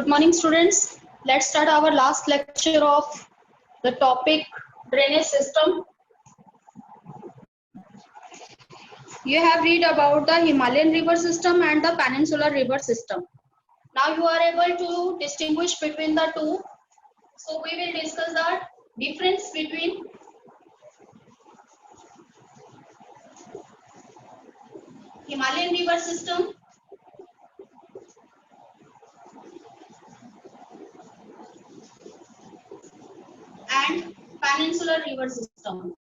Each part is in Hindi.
Good morning, students. Let's start our last lecture of the topic drainage system. You have read about the Himalayan river system and the peninsular river system. Now you are able to distinguish between the two. So we will discuss the difference between Himalayan river system and peninsular river system.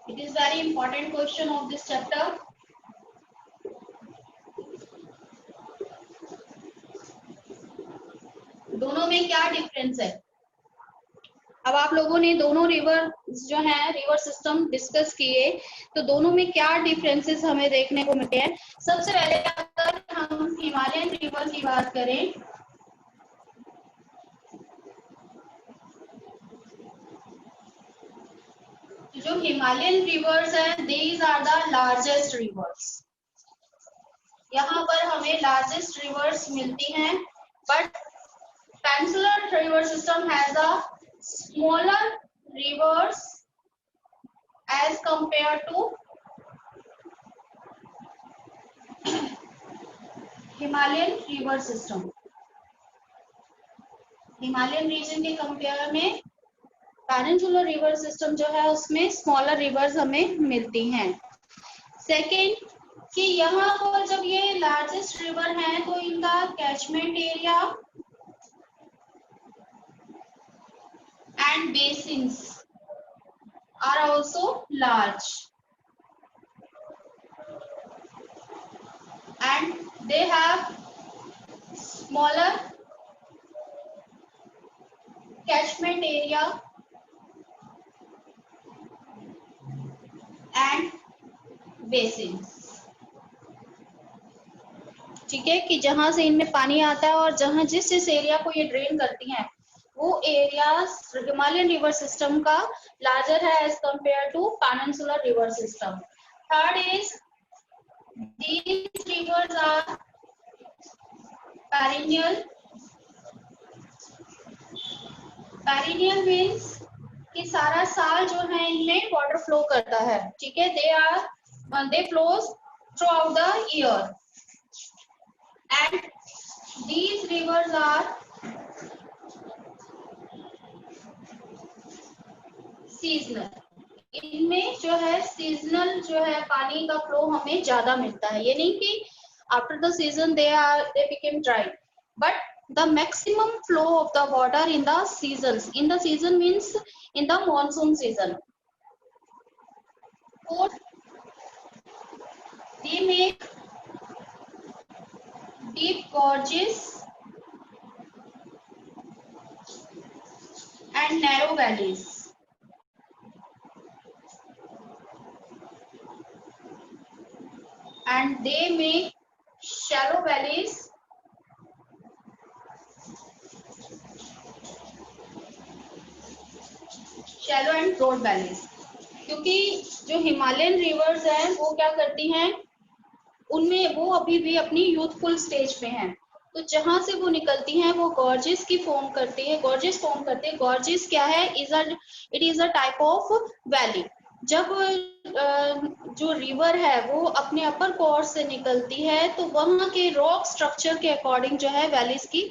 It is very important question of this chapter. दोनों में क्या डिफरेंस है? अब आप लोगों ने दोनों रिवर जो है रिवर सिस्टम डिस्कस किए, तो दोनों में क्या डिफरेंसेस हमें देखने को मिलते हैं। सबसे पहले अगर हम हिमालयन रिवर की बात करें, जो हिमालयन रिवर्स है these are the largest rivers. यहाँ पर हमें लार्जेस्ट रिवर्स मिलती हैं, but peninsular river system has the smaller rivers as compared to Himalayan river system. Himalayan region के कंपेयर में पेनिनसुलर रिवर सिस्टम जो है उसमें स्मॉलर रिवर्स हमें मिलती हैं। सेकेंड कि यहाँ पर जब ये लार्जेस्ट रिवर है तो इनका catchment area and basins are also large and they have smaller catchment area and basins। ठीक है कि जहां से इनमें पानी आता है और जहां जिस एरिया को ये ड्रेन करती हैं वो एरिया हिमालयन रिवर सिस्टम का लार्जर है as compare to peninsular river system. Third is these rivers are perennial. Perennial means कि सारा साल जो है इनमें वाटर फ्लो करता है। ठीक है, they flows throughout the year and these rivers are seasonal. इनमें जो है सीजनल जो है पानी का फ्लो हमें ज्यादा मिलता है। ये नहीं कि after the season they became dry, but the maximum flow of the water in the seasons. In the season means in the monsoon season. Fourth, they make deep gorges and narrow valleys. And they make shallow valleys shallow and broad valleys। क्योंकि जो हिमालयन रिवर्स हैं वो क्या करती हैं, उनमें वो अभी भी अपनी यूथफुल स्टेज पे हैं, तो जहां से वो निकलती हैं वो गॉर्जेस की फॉर्म करती है। गॉर्जेस फॉर्म करते हैं। गॉर्जेस क्या है? It is a type of valley. जब जो रिवर है वो अपने अपर कोर्स से निकलती है तो वहां के रॉक स्ट्रक्चर के अकॉर्डिंग जो है वैलीज की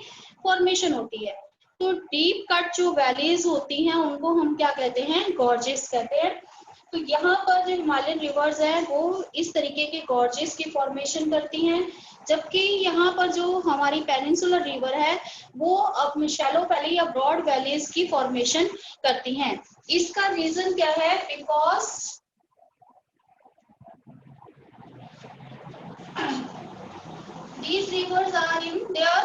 फॉर्मेशन होती है। तो डीप कट जो वैलीज होती हैं उनको हम क्या कहते हैं? गॉर्जेस कहते हैं। तो यहाँ पर जो हिमालयन रिवर्स है वो इस तरीके के गॉर्जेस की फॉर्मेशन करती हैं, जबकि यहाँ पर जो हमारी पेनिनसुलर रिवर है वो अब शैलो वैली या ब्रॉड वैलीज की फॉर्मेशन करती हैं। इसका रीजन क्या है? Because these rivers are in their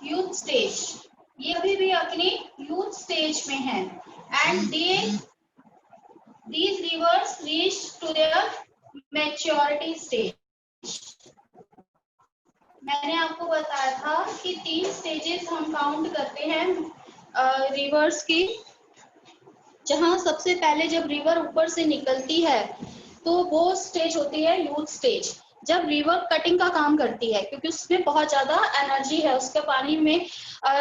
youth stage। ये अभी भी अपनी यूथ स्टेज में हैं and these rivers reach to their maturity stage। मैंने आपको बताया था कि 3 स्टेजेस हम काउंट करते हैं रिवर्स की, जहां सबसे पहले जब रिवर ऊपर से निकलती है तो वो स्टेज होती है यूथ स्टेज, जब रिवर कटिंग का काम करती है, क्योंकि उसमें बहुत ज्यादा एनर्जी है, उसके पानी में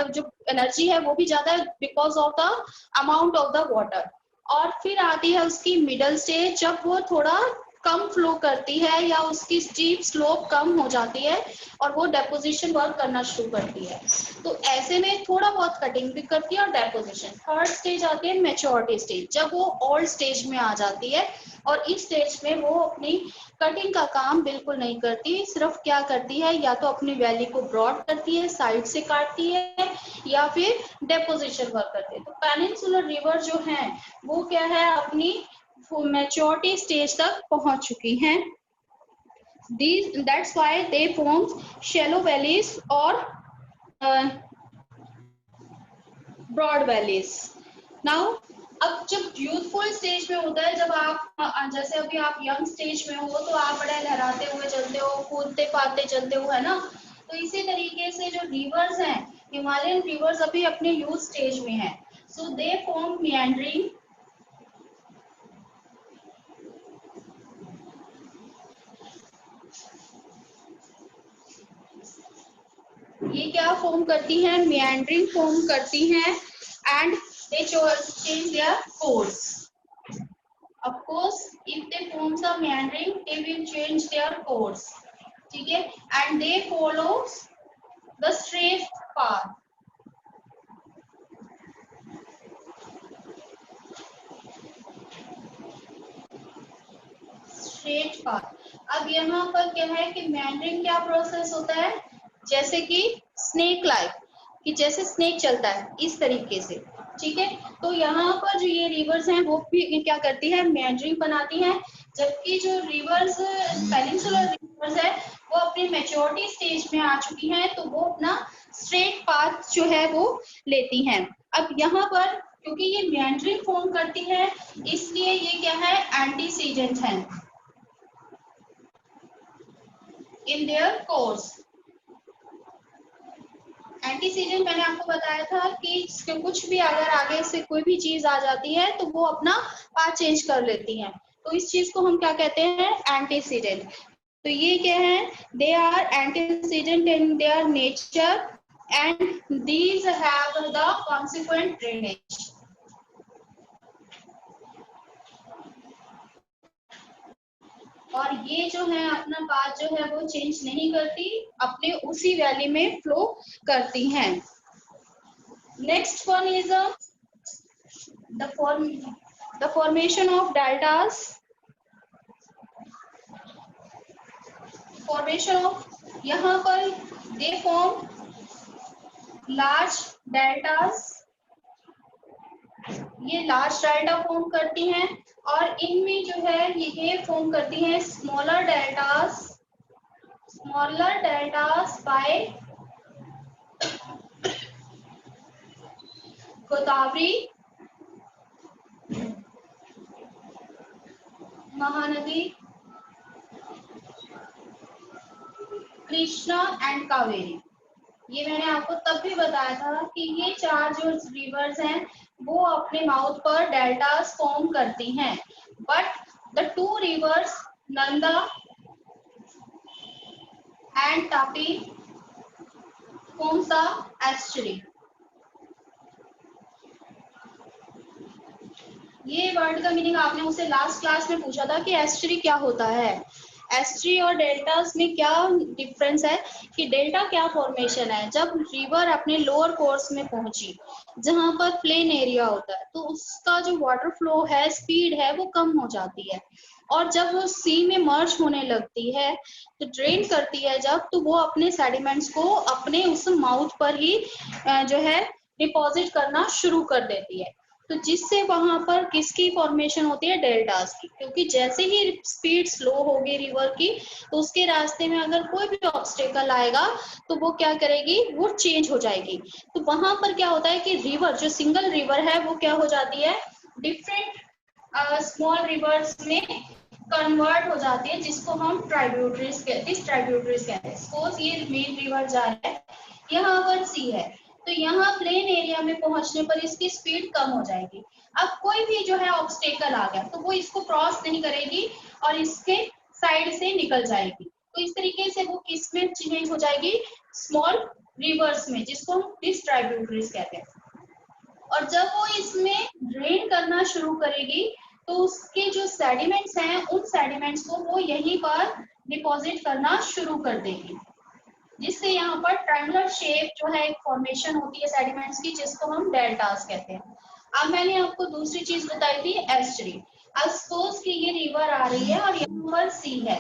जो एनर्जी है वो भी ज्यादा है because of the amount of the water. और फिर आती है उसकी मिडल स्टेज, जब वो थोड़ा कम फ्लो करती है या उसकी स्टीप स्लोप कम हो जाती है और वो डेपोजिशन वर्क करना शुरू करती है। तो ऐसे में थोड़ा बहुत कटिंग भी करती है और डेपोजिशन। थर्ड स्टेज आती है मैच्योरिटी स्टेज, जब वो ओल्ड स्टेज में आ जाती है और इस स्टेज में वो अपनी कटिंग का काम बिल्कुल नहीं करती, सिर्फ क्या करती है या तो अपनी वैली को ब्रॉड करती है, साइड से काटती है, या फिर डेपोजिशन वर्क करती है। तो पेनिनसुलर रिवर जो है वो क्या है, अपनी मैच्योरिटी स्टेज तक पहुंच चुकी हैं। That's why they form shallow valleys or broad valleys. Now अब जब यूथफुल स्टेज में होता है, जब आप जैसे अभी आप यंग स्टेज में हो तो आप बड़े लहराते हुए चलते हो, कूदते फादते चलते हो, है ना। तो इसी तरीके से जो रिवर्स हैं, हिमालयन रिवर्स अभी अपने यूथ स्टेज में है। सो दे फॉर्म meandering, ये क्या फॉर्म करती हैं, meandering फॉर्म करती हैं, and they change their course. Of course, if they form some meandering, they will change their course. ठीक है, and they follow the straight path. Straight path. अब यहाँ पर क्या है कि meandering क्या प्रोसेस होता है, जैसे कि स्नेक लाइक, कि जैसे स्नेक चलता है इस तरीके से, ठीक है। तो यहाँ पर जो ये रिवर्स हैं वो भी क्या करती है, meandering बनाती हैं, जबकि जो रिवर्स पेनिनसुलर रिवर्स है वो अपनी मैच्योरिटी स्टेज में आ चुकी हैं, तो वो अपना स्ट्रेट पाथ जो है वो लेती हैं। अब यहाँ पर क्योंकि ये meandering फॉर्म करती है, इसलिए ये क्या है, एंटीसीडेंट है इन देयर कोर्स। एंटीसीडेंट मैंने आपको बताया था कि कुछ भी अगर आगे से कोई भी चीज आ जाती है तो वो अपना पाथ चेंज कर लेती हैं, तो इस चीज को हम क्या कहते हैं, एंटीसीडेंट। तो ये क्या है, they are antecedent in their nature and these have the consequent drainage. और ये जो है अपना पाथ जो है वो चेंज नहीं करती, अपने उसी वैली में फ्लो करती हैं। Next one is the formation of deltas. Formation of, यहाँ पर they form large deltas, ये लार्ज डेल्टा फॉर्म करती हैं, और इनमें जो है ये फॉर्म करती हैं smaller deltas by Godavari, Mahanadi, Krishna and Kaveri. ये मैंने आपको तब भी बताया था कि ये चार जो रिवर्स हैं वो अपने माउथ पर डेल्टास फॉर्म करती हैं, but the two reverse Nanda and Tapi forms the estuary. ये वर्ड का मीनिंग आपने मुझसे लास्ट क्लास में पूछा था कि एस्चुरी क्या होता है। एस्ट्री और डेल्टास में क्या डिफरेंस है, कि डेल्टा क्या फॉर्मेशन है, जब रिवर अपने लोअर कोर्स में पहुंची जहां पर प्लेन एरिया होता है तो उसका जो वाटर फ्लो है, स्पीड है, वो कम हो जाती है, और जब वो सी में मर्ज होने लगती है तो ड्रेन करती है जब, तो वो अपने सेडिमेंट्स को अपने उस माउथ पर ही जो है डिपॉजिट करना शुरू कर देती है। तो जिससे वहां पर किसकी फॉर्मेशन होती है, डेल्टास की, क्योंकि जैसे ही स्पीड स्लो होगी रिवर की तो उसके रास्ते में अगर कोई भी ऑब्स्टेकल आएगा तो वो क्या करेगी, वो चेंज हो जाएगी। तो वहां पर क्या होता है कि रिवर जो सिंगल रिवर है वो क्या हो जाती है, डिफरेंट स्मॉल रिवर्स में कन्वर्ट हो जाती है, जिसको हम ट्राइब्यूटरीज कहते हैं। सपोज ये मेन रिवर जा रहा है, यहाँ पर सी है, तो यहाँ प्लेन एरिया में पहुंचने पर इसकी स्पीड कम हो जाएगी। अब कोई भी जो है ऑब्स्टेकल आ गया तो वो इसको क्रॉस नहीं करेगी और इसके साइड से निकल जाएगी। तो इस तरीके से वो किस में चेंज हो जाएगी, स्मॉल रिवर्स में, जिसको हम ट्रिब्यूटरीज कहते हैं। और जब वो इसमें ड्रेन करना शुरू करेगी तो उसके जो सेडिमेंट्स हैं उन सेडिमेंट्स को वो यहीं पर डिपॉजिट करना शुरू कर देगी, जिससे यहाँ पर ट्रायंगुलर शेप जो है एक फॉर्मेशन होती है सेडिमेंट्स की, जिसको हम डेल्टास कहते हैं। अब मैंने आपको दूसरी चीज बताई थी एस्चुरी। अब सपोज कि ये रिवर आ रही है और यहाँ पर सी है,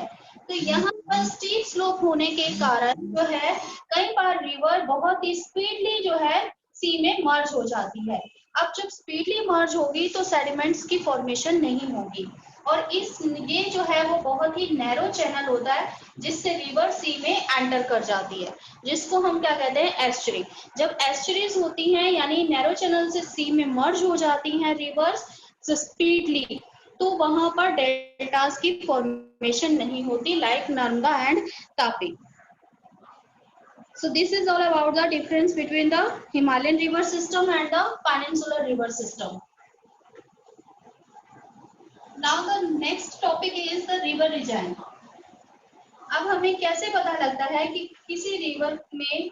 तो यहाँ पर स्टीप स्लोप होने के कारण जो है कई बार रिवर बहुत ही स्पीडली जो है सी में मर्ज हो जाती है। अब जब स्पीडली मर्ज होगी तो सेडिमेंट्स की फॉर्मेशन नहीं होगी, और ये जो है वो बहुत ही नैरो चैनल होता है जिससे रिवर सी में एंटर कर जाती है, जिसको हम क्या कहते हैं, एस्चुरी। जब एस्चुरीज होती हैं यानी नैरो चैनल से सी में मर्ज हो जाती हैं रिवर्स स्पीडली, तो वहां पर डेल्टास की फॉर्मेशन नहीं होती, like Narmada and Tapi. So this is all about the difference between the Himalayan river system and the peninsular river system. Now the next topic is the river regime. अब हमें कैसे पता लगता है कि किसी रिवर में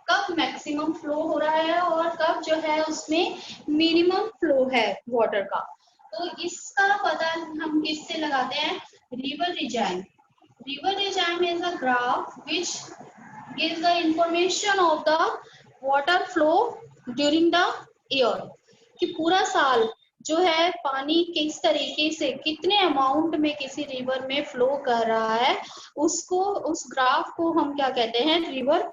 कब मैक्सिमम फ्लो हो रहा है और कब जो है उसमें मिनिमम फ्लो है वाटर का। तो इसका पता हम किससे लगाते हैं, river regime. River regime is a graph which gives the information of the water flow during the year, कि पूरा साल जो है पानी किस तरीके से कितने अमाउंट में किसी रिवर में फ्लो कर रहा है, उसको उस ग्राफ को हम क्या कहते हैं, रिवर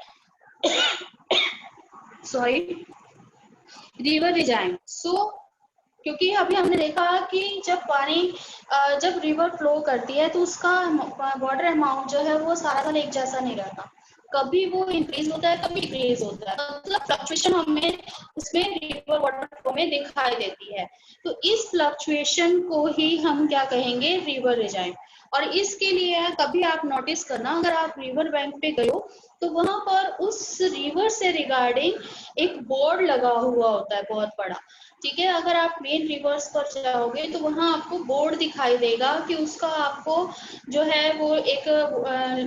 रिवर रिजाइम। सो क्योंकि अभी हमने देखा कि जब रिवर फ्लो करती है तो उसका वाटर अमाउंट जो है वो सारा साल एक जैसा नहीं रहता, कभी वो इंक्रीज होता है कभी डिक्रीज होता है, मतलब फ्लक्चुएशन हमें उसमें रिवर वाटर फ्लो में दिखाई देती है। तो इस फ्लक्चुएशन को ही हम क्या कहेंगे, रिवर रिजाइम। और इसके लिए कभी आप नोटिस करना, अगर आप रिवर बैंक पे गए हो तो वहां पर उस रिवर से रिगार्डिंग एक बोर्ड लगा हुआ होता है बहुत बड़ा, ठीक है। अगर आप मेन रिवर्स पर जाओगे तो वहां आपको बोर्ड दिखाई देगा कि उसका आपको जो है वो एक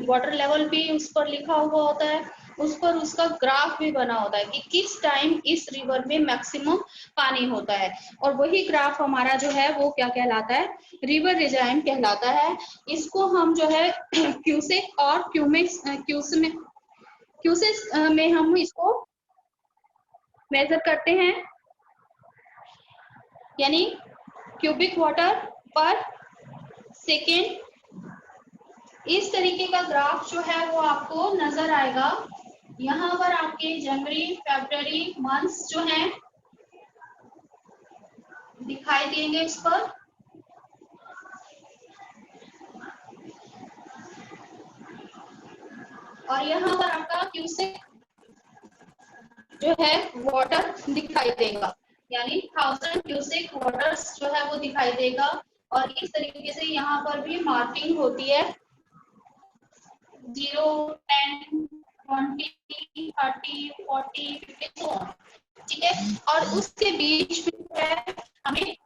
वाटर लेवल भी उस पर लिखा हुआ होता है, उस पर उसका ग्राफ भी बना होता है कि किस टाइम इस रिवर में मैक्सिमम पानी होता है। और वही ग्राफ हमारा जो है वो क्या कहलाता है, रिवर रिजाइम कहलाता है। इसको हम जो है क्यूसेक और क्यूसेस में हम इसको मेजर करते हैं, यानी क्यूबिक वाटर पर सेकेंड। इस तरीके का ग्राफ जो है वो आपको नजर आएगा। यहाँ पर आपके जनवरी फरवरी मंथ्स जो हैं दिखाई देंगे इस पर। और यहाँ पर आपका क्यूसेक जो है वाटर दिखाई देगा, यानी 1000 क्यूसेक वाटर जो है वो दिखाई देगा। और इस तरीके से यहाँ पर भी मार्किंग होती है 0, 10, 20, 30, 40, 50, ठीक है। और उसके बीच में है हमें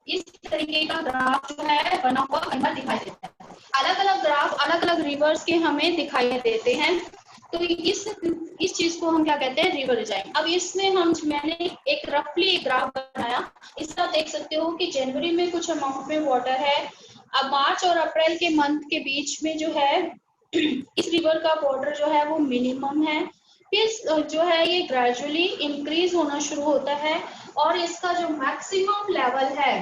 इस तरीके का ग्राफ जो है बना हुआ हमें दिखाई देता है। अलग अलग ग्राफ अलग अलग रिवर्स के हमें दिखाई देते हैं। तो इस चीज को हम क्या कहते हैं, रिवर रिजाइम। अब इसमें मैंने एक रफली ग्राफ बनाया, इसका देख सकते हो कि जनवरी में कुछ अमाउंट में वाटर है। अब मार्च और अप्रैल के मंथ के बीच में जो है इस रिवर का वाटर जो है वो मिनिमम है, फिर जो है ये ग्रेजुअली इंक्रीज होना शुरू होता है और इसका जो मैक्सिमम लेवल है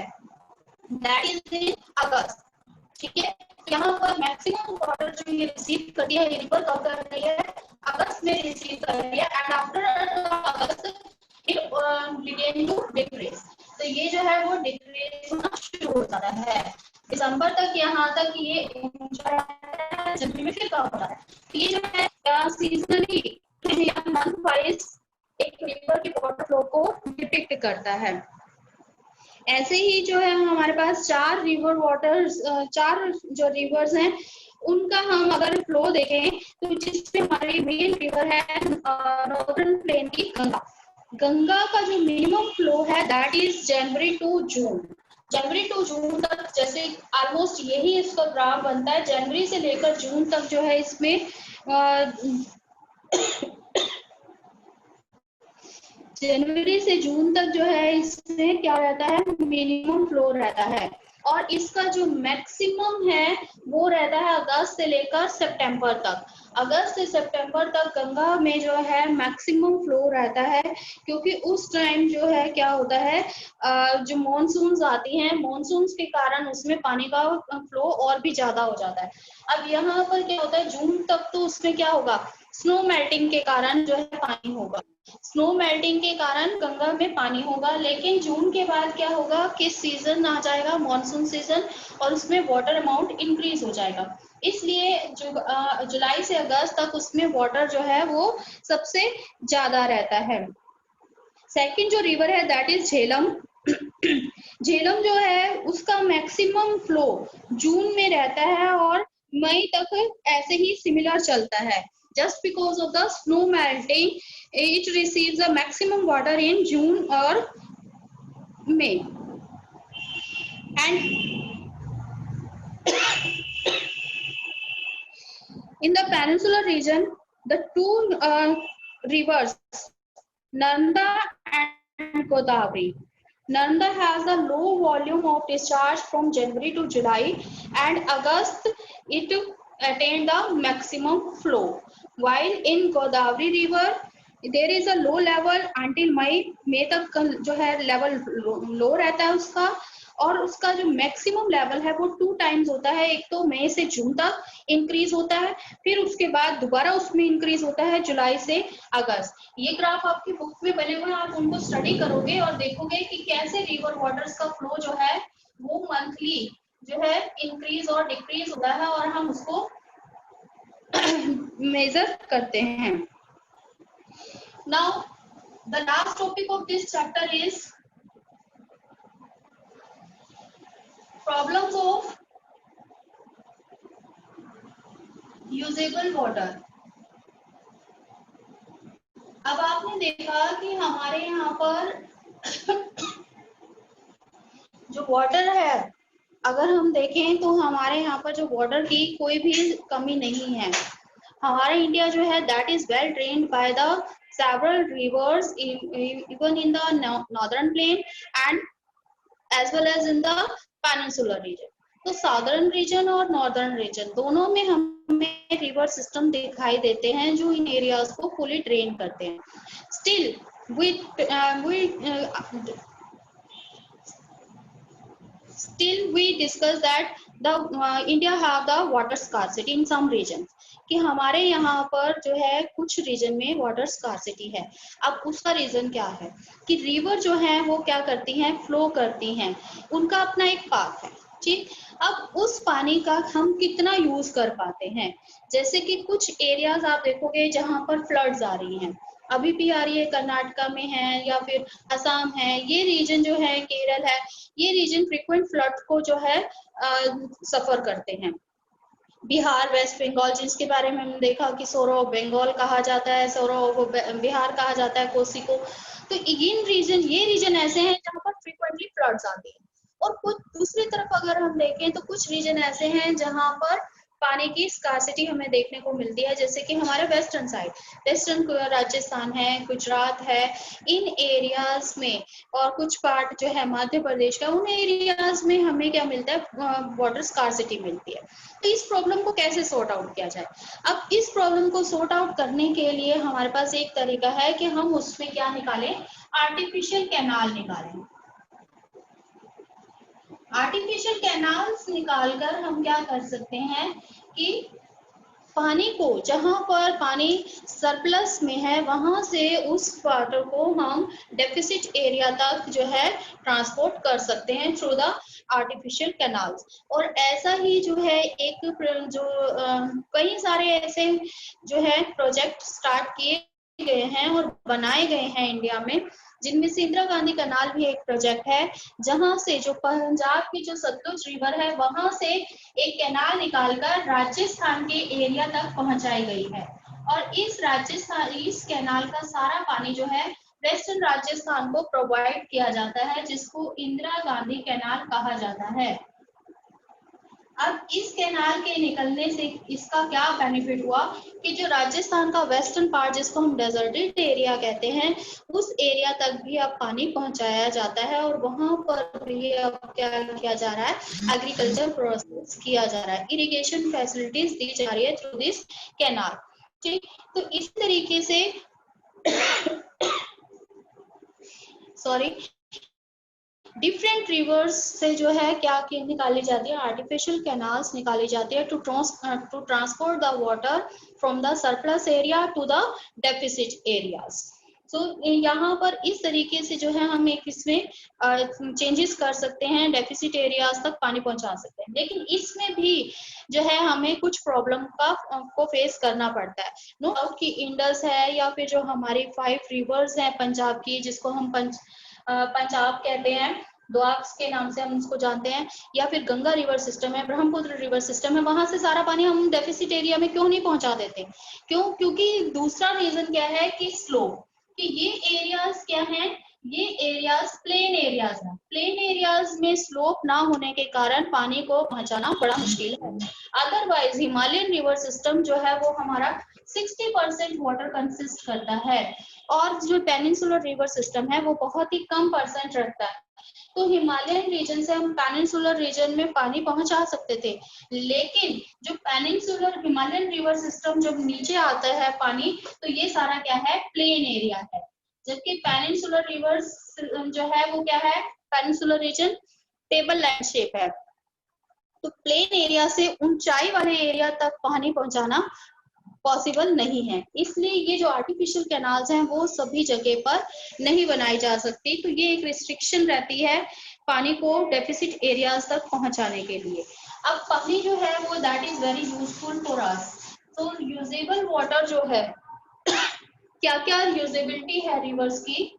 दैट इज इन अगस्त, ठीक है। यहाँ पर मैक्सिमम वाटर जो ये रिसीव करती है, ये रिवर कब कर रही है, अगस्त में रिसीव कर रही है, and after August it begin to decrease. तो ये जो है वो डिक्रीज होना शुरू हो जाता है दिसंबर तक, यहाँ तक ये जनवरी में फिर कम होता है। ये जो है सीजनली या मंथ वाइज एक रिवर के वाटर फ्लो को डिपिक्ट करता है। ऐसे ही जो है हमारे पास चार जो रिवर्स हैं उनका हम अगर फ्लो देखें तो जिसमें हमारी मेन रिवर है नॉर्दर्न प्लेन की गंगा, गंगा का जो मिनिमम फ्लो है that is January to June. January to June तक, जैसे ऑलमोस्ट यही इसका ग्राफ बनता है, जनवरी से लेकर जून तक जो है इसमें जनवरी से जून तक जो है इसमें क्या रहता है, मिनिमम फ्लो रहता है। और इसका जो मैक्सिमम है वो रहता है अगस्त से लेकर सितंबर तक। अगस्त से सितंबर तक गंगा में जो है मैक्सिमम फ्लो रहता है, क्योंकि उस टाइम जो है क्या होता है, जो मॉनसून्स आती हैं, मॉनसून्स के कारण उसमें पानी का फ्लो और भी ज्यादा हो जाता है। अब यहाँ पर क्या होता है, जून तक तो उसमें क्या होगा, स्नो मेल्टिंग के कारण जो है पानी होगा, स्नो मेल्टिंग के कारण गंगा में पानी होगा। लेकिन जून के बाद क्या होगा कि सीजन आ जाएगा, मॉनसून सीजन, और उसमें वाटर अमाउंट इंक्रीज हो जाएगा। इसलिए जो जुलाई से अगस्त तक उसमें वाटर जो है वो सबसे ज्यादा रहता है। सेकंड जो रिवर है दैट इज झेलम। झेलम जो है उसका मैक्सिमम फ्लो जून में रहता है और मई तक ऐसे ही सिमिलर चलता है। Just because of the snow melting, it receives the maximum water in June or May. And in the peninsular region, the two rivers, Nanda and Godavari. Nanda has a low volume of discharge from January to July, and August it attained the maximum flow. While in Godavari river there is a low level until मई तक जो है लेवल लो रहता है उसका, और उसका जो मैक्सिमम लेवल है वो 2 टाइम्स होता है। एक तो मई से जून तक इंक्रीज होता है, फिर उसके बाद दोबारा उसमें इंक्रीज होता है जुलाई से अगस्त। ये ग्राफ आपकी बुक में बने हुए हैं, आप उनको स्टडी करोगे और देखोगे कि कैसे रिवर वाटर्स का फ्लो जो है वो मंथली जो है इंक्रीज और डिक्रीज होता है, और हम उसको मेजर करते हैं। Now the last topic of this chapter is problems of usable water. अब आपने देखा कि हमारे यहाँ पर जो वाटर है, अगर हम देखें तो हमारे यहाँ पर जो वाटर की कोई भी कमी नहीं है। हमारा इंडिया जो है that is well drained by the several rivers even in the northern plain and as well as in the peninsular region. तो साउदर्न रीजन और नॉर्दर्न रीजन दोनों में हमें रिवर सिस्टम दिखाई देते हैं जो इन एरियाज को फुली ड्रेन करते हैं। Still we discuss that the India have the water scarcity in some regions, कि हमारे यहाँ पर जो है कुछ रीजन में वाटर स्कार्सिटी है। अब उसका रीजन क्या है कि रिवर जो है वो क्या करती हैं, फ्लो करती हैं, उनका अपना एक पाथ है, ठीक। अब उस पानी का हम कितना यूज कर पाते हैं, जैसे कि कुछ एरियाज आप देखोगे जहाँ पर फ्लड्स आ रही हैं, अभी भी आ रही है, कर्नाटका में है या फिर असम है, ये रीजन जो है, केरल है, ये रीजन फ्रीक्वेंट फ्लड को जो है सफर करते हैं। बिहार, वेस्ट बंगाल, जिसके बारे में हमने देखा कि सोरो ऑफ बंगाल कहा जाता है, सोरो ऑफ बिहार कहा जाता है कोसी को। तो इन रीजन, ये रीजन ऐसे हैं जहाँ पर फ्रीक्वेंटली फ्लड्स आती हैं। और कुछ दूसरी तरफ अगर हम देखें तो कुछ रीजन ऐसे हैं जहाँ पर पानी की स्कार्सिटी हमें देखने को मिलती है, जैसे कि हमारे वेस्टर्न साइड, वेस्टर्न राजस्थान है, गुजरात है, इन एरियाज में, और कुछ पार्ट जो है मध्य प्रदेश का, उन एरियाज में हमें क्या मिलता है, वाटर स्कार्सिटी मिलती है। तो इस प्रॉब्लम को कैसे सॉर्ट आउट किया जाए? अब इस प्रॉब्लम को सॉर्ट आउट करने के लिए हमारे पास एक तरीका है कि हम उसमें क्या निकालें, आर्टिफिशियल कैनाल निकालें। आर्टिफिशियल कैनाल्स निकालकर हम क्या कर सकते हैं कि पानी को, जहां पर पानी सरप्लस में है, वहां से उस वाटर को हम डेफिसिट एरिया तक जो है ट्रांसपोर्ट कर सकते हैं थ्रू द आर्टिफिशियल कैनाल्स। और ऐसा ही जो है एक जो कई सारे ऐसे जो है प्रोजेक्ट स्टार्ट किए गए हैं और बनाए गए हैं इंडिया में, जिनमें से इंदिरा गांधी कैनाल भी एक प्रोजेक्ट है, जहां से जो पंजाब की जो सतलुज रिवर है वहां से एक कैनाल निकालकर राजस्थान के एरिया तक पहुंचाई गई है। और इस कैनाल का सारा पानी जो है वेस्टर्न राजस्थान को प्रोवाइड किया जाता है, जिसको इंदिरा गांधी कैनाल कहा जाता है। अब इस कैनाल के निकलने से इसका क्या बेनिफिट हुआ कि जो राजस्थान का वेस्टर्न पार्ट, जिसको हम डेजर्टेड एरिया कहते हैं, उस एरिया तक भी अब पानी पहुंचाया जाता है और वहां पर भी अब क्या किया जा रहा है, एग्रीकल्चर प्रोसेस किया जा रहा है, इरिगेशन फैसिलिटीज दी जा रही है थ्रू दिस कैनाल। ठीक, तो इस तरीके से सॉरी डिफरेंट रिवर्स से जो है क्या निकाली जाती है, आर्टिफिशियल कैनाल्स निकाली जाती है to transport the water from the surplus area to the deficit areas. तो यहाँ पर इस तरीके से जो है हम एक इसमें चेंजेस कर सकते हैं, डेफिसिट एरियाज तक पानी पहुंचा सकते हैं। लेकिन इसमें भी जो है हमें कुछ प्रॉब्लम को फेस करना पड़ता है। नो डाउट कि इंडस है या फिर जो हमारी 5 रिवर्स हैं पंजाब की, जिसको हम पंजाब कहते हैं, द्वाब्स के नाम से हम उसको जानते हैं, या फिर गंगा रिवर सिस्टम है, ब्रह्मपुत्र रिवर सिस्टम है, वहां से सारा पानी हम डेफिसिट एरिया में क्यों नहीं पहुंचा देते? क्यों? क्योंकि दूसरा रीजन क्या है कि स्लो, कि ये एरियाज क्या हैं, ये एरियाज प्लेन एरियाज हैं। प्लेन एरियाज में स्लोप ना होने के कारण पानी को पहुंचाना बड़ा मुश्किल है। अदरवाइज हिमालयन रिवर सिस्टम जो है वो हमारा 60% वाटर कंसिस्ट करता है, और जो पेनिनसुलर रिवर सिस्टम है वो बहुत ही कम परसेंट रखता है। तो हिमालयन रीजन से हम पेनिनसुलर रीजन में पानी पहुंचा सकते थे, लेकिन जो पेनिनसुलर हिमालयन रिवर सिस्टम जब नीचे आता है पानी, तो ये सारा क्या है, प्लेन एरिया है। जबकि पेनिनसुलर रिवर जो है वो क्या है, peninsular reason table land shape है। तो प्लेन एरिया से ऊंचाई वाले एरिया तक पानी पहुंचाना पॉसिबल नहीं है, इसलिए ये जो आर्टिफिशियल कैनाल्स हैं वो सभी जगह पर नहीं बनाई जा सकती। तो ये एक रिस्ट्रिक्शन रहती है पानी को डेफिसिट एरियाज तक पहुंचाने के लिए। अब पानी जो है वो that is very useful for us. तो यूजेबल वाटर जो है क्या क्या यूजेबिलिटी है रिवर्स की?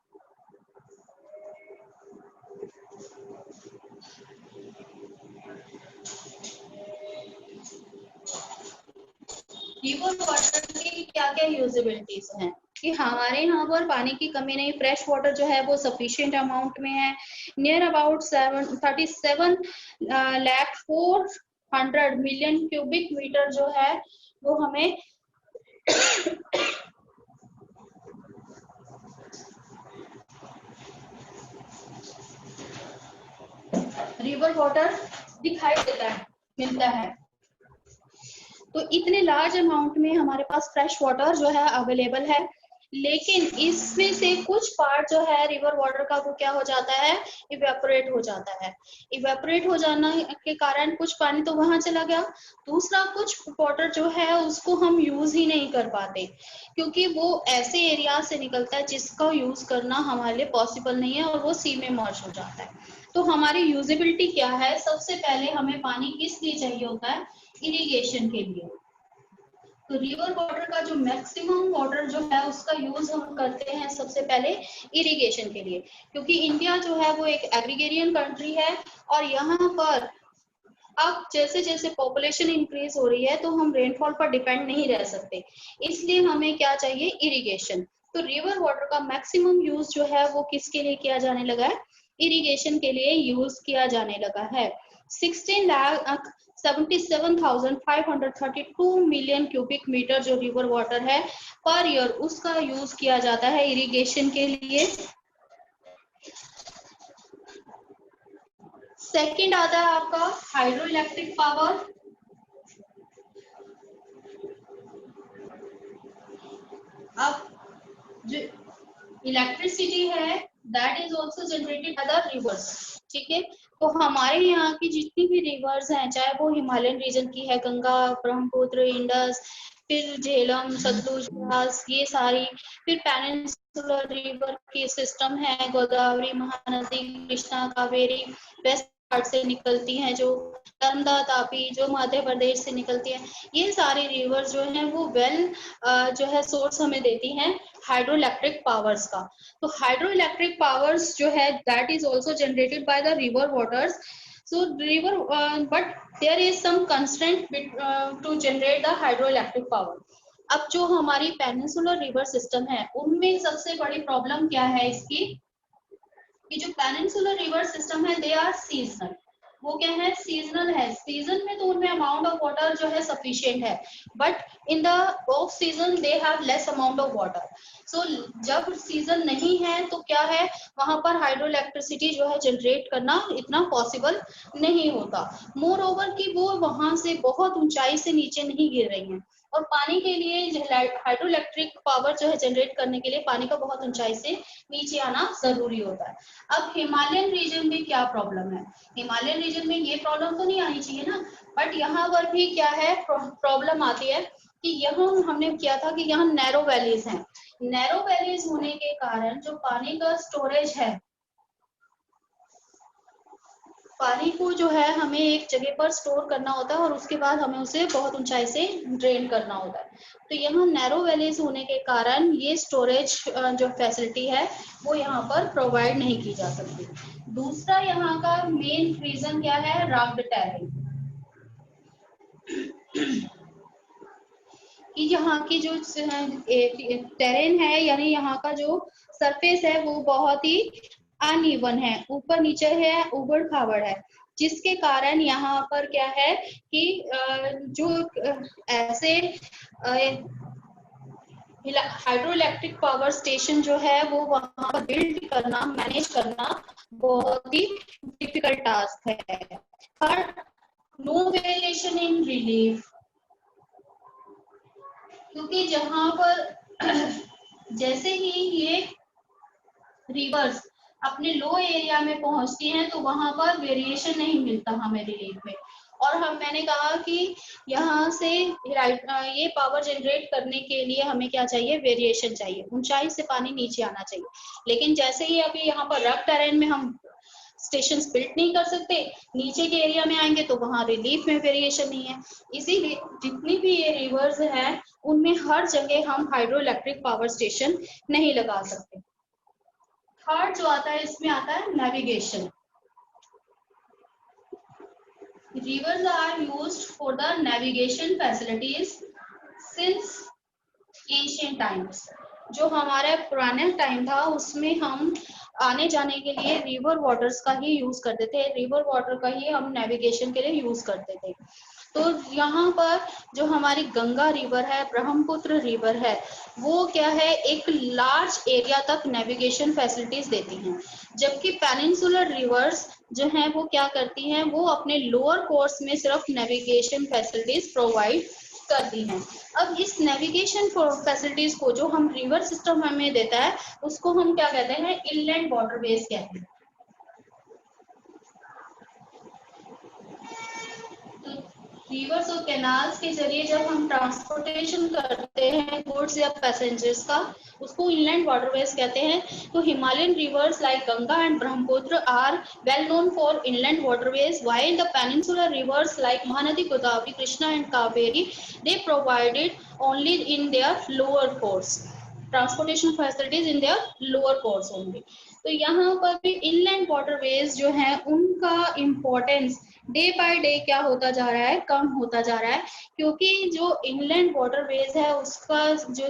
रिवर वाटर की क्या क्या यूजेबिलिटीज हैं कि हमारे यहाँ पर पानी की कमी नहीं, फ्रेश वाटर जो है वो सफिशिएंट अमाउंट में है, near about 37 lakh 400 million cubic metre जो है वो हमें रिवर वाटर दिखाई देता है, मिलता है। तो इतने लार्ज अमाउंट में हमारे पास फ्रेश वाटर जो है अवेलेबल है, लेकिन इसमें से कुछ पार्ट जो है रिवर वाटर का वो क्या हो जाता है, इवेपोरेट हो जाता है। इवेपोरेट हो जाने के कारण कुछ पानी तो वहां चला गया, दूसरा कुछ वाटर जो है उसको हम यूज ही नहीं कर पाते, क्योंकि वो ऐसे एरिया से निकलता है जिसका यूज करना हमारे लिए पॉसिबल नहीं है और वो सी में मर्ज हो जाता है। तो हमारी यूजेबिलिटी क्या है? सबसे पहले हमें पानी किस लिए चाहिए होता है? इरिगेशन के लिए। तो रिवर वाटर का जो मैक्सिमम वाटर जो है उसका यूज हम करते हैं सबसे पहले इरिगेशन के लिए, क्योंकि इंडिया जो है वो एक एग्रीगेरियन कंट्री है, और यहाँ पर अब जैसे जैसे पॉपुलेशन इंक्रीज हो रही है तो हम रेनफॉल पर डिपेंड नहीं रह सकते, इसलिए हमें क्या चाहिए, इरिगेशन। तो रिवर वाटर का मैक्सिमम यूज जो है वो किसके लिए किया जाने लगा है? इरिगेशन के लिए यूज किया जाने लगा है। 16,77,532 मिलियन क्यूबिक मीटर जो रिवर वाटर है पर ईयर, उसका यूज किया जाता है इरिगेशन के लिए। सेकंड आता है आपका हाइड्रो इलेक्ट्रिक पावर। अब जो इलेक्ट्रिसिटी है that is also generated by the reverse. ठीक है, तो हमारे यहाँ की जितनी भी रिवर्स हैं, चाहे वो हिमालयन रीजन की है, गंगा, ब्रह्मपुत्र, इंडस, फिर झेलम, सतलुज, ब्यास, ये सारी, फिर पेनिनसुलर रिवर की सिस्टम है, गोदावरी, महानदी, कृष्णा, कावेरी, वेस्ट घाट से निकलती हैं, जो नर्मदा, तापी, जो मध्य प्रदेश से निकलती हैं, ये सारी रिवर्स जो हैं वो जो है सोर्स हमें देती हैं हाइड्रो इलेक्ट्रिक पावर्स का। तो हाइड्रो इलेक्ट्रिक पावर्स जो है that is also generated by the river waters. So river, but there is some constraint to generate the hydroelectric power. अब जो हमारी पेनिनसुलर रिवर सिस्टम है उनमें सबसे बड़ी प्रॉब्लम क्या है इसकी, कि जो पेनिनसुलर रिवर सिस्टम है दे आर सीजनल। वो क्या है, सीजनल है। सीजन में तो उनमें अमाउंट ऑफ वाटर जो है सफिशिएंट है, but in the off season they have less amount of water. So जब सीजन नहीं है तो क्या है, वहां पर हाइड्रो इलेक्ट्रिसिटी जो है जनरेट करना इतना पॉसिबल नहीं होता। मोर ओवर कि वो वहां से बहुत ऊंचाई से नीचे नहीं गिर रही हैं, और पानी के लिए हाइड्रो इलेक्ट्रिक पावर जो है जनरेट करने के लिए पानी का बहुत ऊंचाई से नीचे आना जरूरी होता है। अब हिमालयन रीजन में क्या प्रॉब्लम है, हिमालयन रीजन में ये प्रॉब्लम तो नहीं आनी चाहिए ना, बट यहाँ पर भी क्या है प्रॉब्लम आती है कि यहाँ हमने किया था कि यहाँ नैरो वैलीज हैं। नैरो वैलीज होने के कारण जो पानी का स्टोरेज है, पानी को जो है हमें एक जगह पर स्टोर करना होता है और उसके बाद हमें उसे बहुत ऊंचाई से ड्रेन करना होता है। तो यहाँ नैरो वैलीज होने के कारण ये स्टोरेज जो फैसिलिटी है वो यहाँ पर प्रोवाइड नहीं की जा सकती। दूसरा यहाँ का मेन रीजन क्या है, रग्ड टेरेन, कि यहाँ की जो टेरेन है यानी यहाँ का जो सरफेस है वो बहुत ही अनइवन है, ऊपर नीचे है, उबड़ खाबड़ है, जिसके कारण यहाँ पर क्या है कि जो ऐसे हाइड्रो इलेक्ट्रिक पावर स्टेशन जो है वो वहां पर बिल्ड करना, मैनेज करना बहुत ही डिफिकल्ट टास्क है। पर नो वेरिएशन इन रिलीफ, क्योंकि जहां पर जैसे ही ये रिवर्स अपने लो एरिया में पहुंचती हैं तो वहां पर वेरिएशन नहीं मिलता हमें रिलीफ में। और मैंने कहा कि यहाँ से ये पावर जनरेट करने के लिए हमें क्या चाहिए, वेरिएशन चाहिए, ऊंचाई से पानी नीचे आना चाहिए। लेकिन जैसे ही अभी यहाँ पर रफ टेरेन में हम स्टेशन बिल्ड नहीं कर सकते, नीचे के एरिया में आएंगे तो वहां रिलीफ में वेरिएशन नहीं है। इसीलिए जितनी भी ये रिवर्स हैं उनमें हर जगह हम हाइड्रो इलेक्ट्रिक पावर स्टेशन नहीं लगा सकते। थर्ड जो आता है इसमें आता है navigation. Rivers are used for the navigation facilities since ancient times. जो हमारे पुराने टाइम था उसमें हम आने जाने के लिए रिवर वाटर्स का ही यूज करते थे, रिवर वाटर का ही हम नेविगेशन के लिए यूज करते थे। तो यहाँ पर जो हमारी गंगा रिवर है, ब्रह्मपुत्र रिवर है, वो क्या है एक लार्ज एरिया तक नेविगेशन फैसिलिटीज देती हैं, जबकि पेनिनसुलर रिवर्स जो हैं वो क्या करती हैं, वो अपने लोअर कोर्स में सिर्फ नेविगेशन फैसिलिटीज प्रोवाइड करती हैं। अब इस नेविगेशन फैसिलिटीज को जो हम रिवर सिस्टम हमें देता है उसको हम क्या कहते हैं, इनलैंड वाटरवेज कहते हैं। रिवर्स और कैनाल्स के जरिए जब हम ट्रांसपोर्टेशन करते हैं गुड्स या पैसेंजर्स का, उसको इनलैंड वाटरवेज कहते हैं। तो Himalayan rivers like Ganga and Brahmaputra are well known for inland waterways, while the peninsular rivers like Mahanadi, Godavari, Krishna and Kaveri, they provided only in their lower course, transportation facilities in their lower course only. तो यहाँ पर भी इनलैंड वाटरवेज जो है उनका इम्पोर्टेंस डे बाय डे क्या होता जा रहा है, कम होता जा रहा है, क्योंकि जो इनलैंड वाटरवेज है उसका जो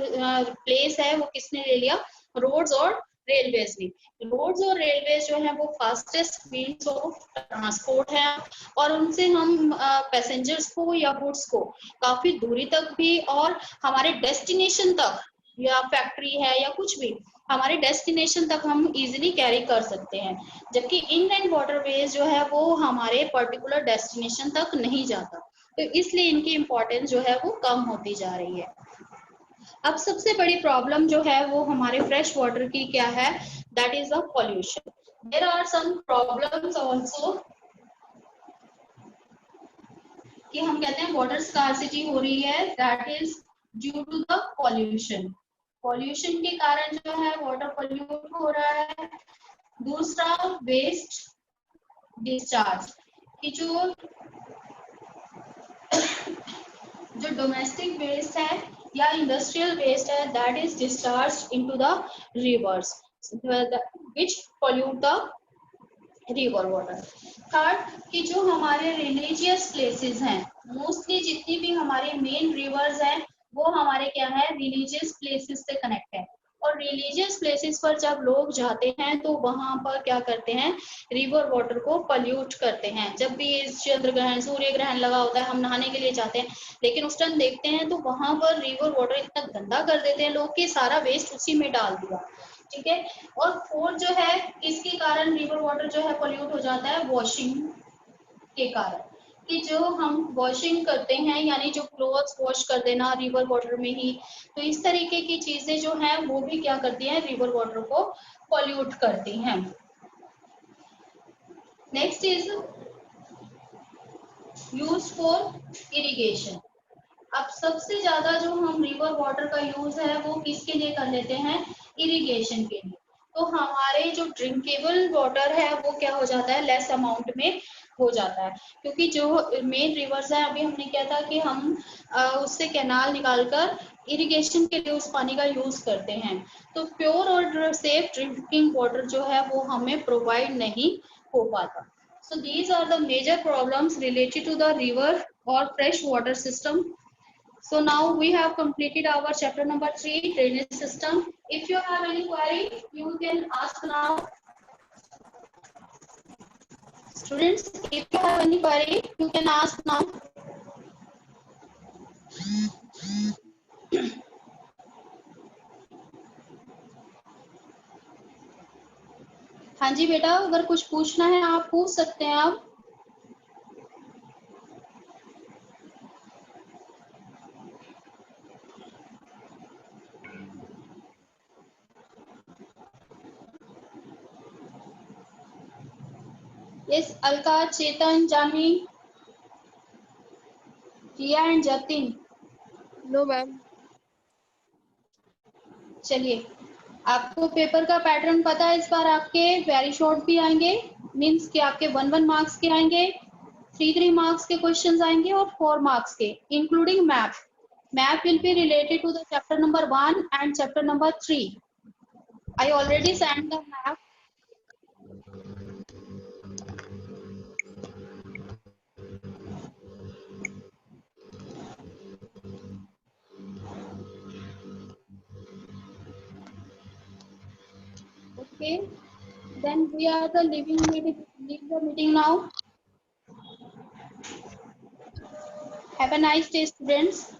प्लेस है वो किसने ले लिया, रोड्स और रेलवेज ने। रोड्स और रेलवेज जो है वो फास्टेस्ट मीन्स ऑफ ट्रांसपोर्ट है, और उनसे हम पैसेंजर्स को या गुड्स को काफी दूरी तक भी और हमारे डेस्टिनेशन तक, या फैक्ट्री है या कुछ भी, हमारे डेस्टिनेशन तक हम इजीली कैरी कर सकते हैं, जबकि इनलैंड वाटरवेज जो है वो हमारे पर्टिकुलर डेस्टिनेशन तक नहीं जाता। तो इसलिए इनकी इम्पोर्टेंस जो है वो कम होती जा रही है। अब सबसे बड़ी प्रॉब्लम जो है वो हमारे फ्रेश वाटर की क्या है, that is the pollution. There are some problems also कि हम कहते हैं वाटर स्कार्सिटी हो रही है, that is due to the pollution. Pollution के कारण जो है वाटर पॉल्यूट हो रहा है। दूसरा वेस्ट, डिस्चार्ज कि जो डोमेस्टिक वेस्ट है या इंडस्ट्रियल वेस्ट है, that is discharge into the reverse which pollute the river water. Third कि जो हमारे रिलीजियस प्लेसेस हैं, मोस्टली जितनी भी हमारे मेन रिवर्स हैं वो हमारे क्या है, रिलीजियस प्लेसेस से कनेक्ट है। और रिलीजियस प्लेसेस पर जब लोग जाते हैं तो वहां पर क्या करते हैं, रिवर वाटर को पल्यूट करते हैं। जब भी चंद्र ग्रहण, सूर्य ग्रहण लगा होता है, हम नहाने के लिए जाते हैं, लेकिन उस टाइम देखते हैं तो वहां पर रिवर वाटर इतना गंदा कर देते हैं लोग कि सारा वेस्ट उसी में डाल दिया। ठीक है। और फोर्थ जो है, किसके कारण रिवर वाटर जो है पोल्यूट हो जाता है, वॉशिंग के कारण। कि जो हम वॉशिंग करते हैं, यानी जो क्लोथ्स वॉश कर देना रिवर वाटर में ही, तो इस तरीके की चीजें जो हैं वो भी क्या करती हैं, रिवर वाटर को पोल्यूट करती हैं। Next is use for irrigation. अब सबसे ज्यादा जो हम रिवर वाटर का यूज है वो किसके लिए कर लेते हैं, इरिगेशन के लिए। तो हमारे जो ड्रिंकेबल वाटर है वो क्या हो जाता है, लेस अमाउंट में हो जाता है। क्योंकि जो मेन रिवर्स है, अभी हमने क्या था कि हम उससे कैनाल निकालकर इरिगेशन के लिए उस पानी का यूज करते हैं। तो प्योर और सेफ ड्रिंकिंग वाटर जो है वो हमें प्रोवाइड नहीं हो पाता। So these are the major problems related to the river or fresh water system. So now we have completed our chapter number 3, drainage system. If you have any query, you can ask now. Students, if you have any query, you can ask now. हाँ जी बेटा, अगर कुछ पूछना है आप पूछ सकते हैं आप। Yes, Alka, Chetan, Janvi, Jia and Jatin. No ma'am. चलिए, आपको पेपर का पैटर्न पता है। इस बार आपके वेरी शॉर्ट भी आएंगे, मीन्स कि आपके 1-1 मार्क्स के आएंगे, 3-3 मार्क्स के क्वेश्चंस आएंगे और 4 मार्क्स के, including map. Map will be related to the chapter number 1 and chapter number 3. I already sent the map. Okay, then we are the leave the meeting now. Have a nice day, students.